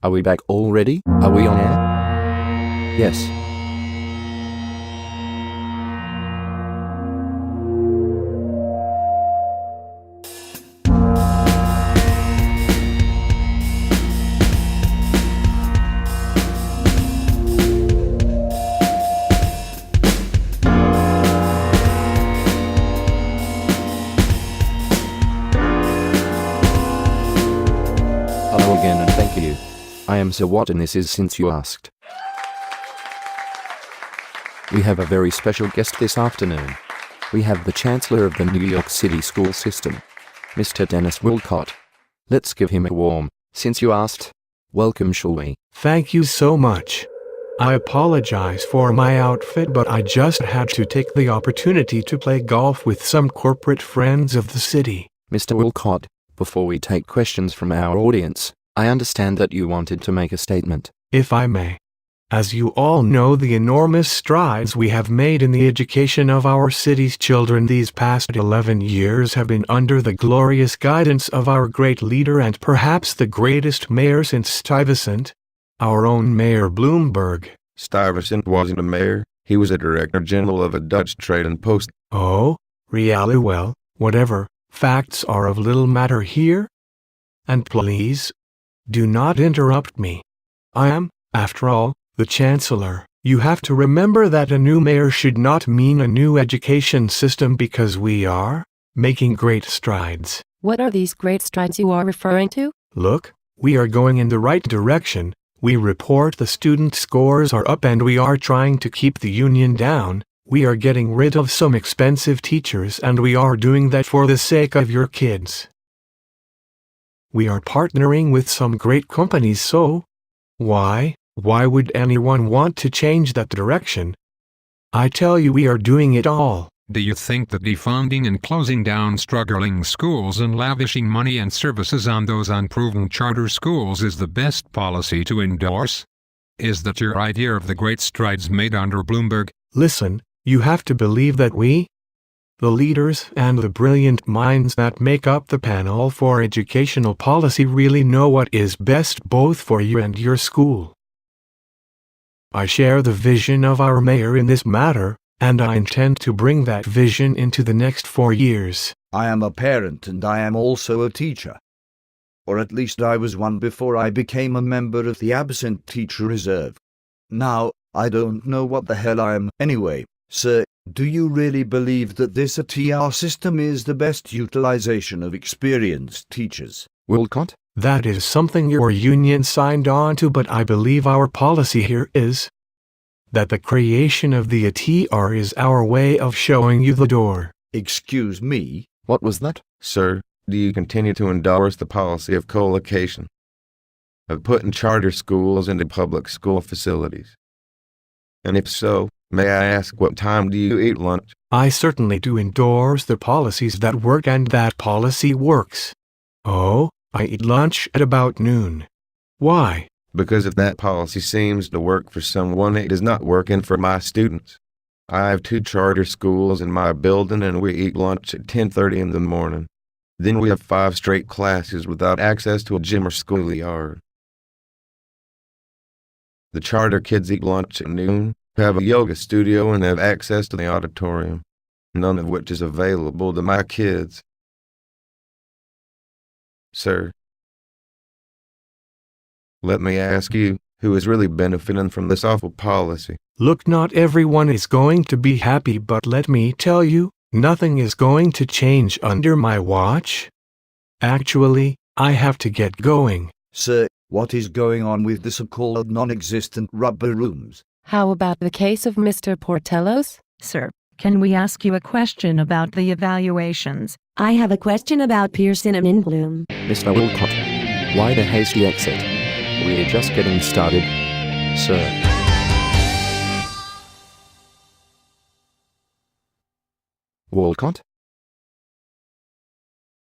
Are we back already? Are we on air? Yes. Hello again and thank you. I am Sir What and this is Since You Asked. We have a very special guest this afternoon. We have the Chancellor of the New York City school system, Mr. Dennis Wolcott. Let's give him a warm, Since You Asked, welcome, shall we? Thank you so much. I apologize for my outfit, but I just had to take the opportunity to play golf with some corporate friends of the city. Mr. Wolcott, before we take questions from our audience, I understand that you wanted to make a statement. If I may. As you all know, the enormous strides we have made in the education of our city's children these past 11 years have been under the glorious guidance of our great leader and perhaps the greatest mayor since Stuyvesant, our own Mayor Bloomberg. Stuyvesant wasn't a mayor, he was a director general of a Dutch trade and post. Oh, really? Well, whatever, facts are of little matter here. And please, do not interrupt me. I am, after all, the Chancellor. You have to remember that a new mayor should not mean a new education system because we are making great strides. What are these great strides you are referring to? Look, we are going in the right direction. We report the student scores are up and we are trying to keep the union down. We are getting rid of some expensive teachers and we are doing that for the sake of your kids. We are partnering with some great companies, so why would anyone want to change that direction? I tell you, we are doing it all. Do you think that defunding and closing down struggling schools and lavishing money and services on those unproven charter schools is the best policy to endorse? Is that your idea of the great strides made under Bloomberg? Listen, you have to believe that we, the leaders and the brilliant minds that make up the panel for educational policy, really know what is best both for you and your school. I share the vision of our mayor in this matter, and I intend to bring that vision into the next 4 years. I am a parent and I am also a teacher. Or at least I was one before I became a member of the absent teacher reserve. Now, I don't know what the hell I am. Anyway, sir, do you really believe that this ATR system is the best utilization of experienced teachers? Wolcott? That is something your union signed on to, but I believe our policy here is that the creation of the ATR is our way of showing you the door. Excuse me? What was that? Sir, do you continue to endorse the policy of co-location, of putting charter schools into public school facilities? And if so, may I ask, what time do you eat lunch? I certainly do endorse the policies that work, and that policy works. Oh, I eat lunch at about noon. Why? Because if that policy seems to work for someone, it is not working for my students. I have 2 charter schools in my building and we eat lunch at 10:30 in the morning. Then we have 5 straight classes without access to a gym or schoolyard. The charter kids eat lunch at noon, have a yoga studio and have access to the auditorium, none of which is available to my kids. Sir, let me ask you, who is really benefiting from this awful policy? Look, not everyone is going to be happy, but let me tell you, nothing is going to change under my watch. Actually, I have to get going. Sir, what is going on with the so-called non-existent rubber rooms? How about the case of Mr. Portello's? Sir, can we ask you a question about the evaluations? I have a question about Pearson and Bloom. Mr. Wolcott, why the hasty exit? We're just getting started, sir. Wolcott?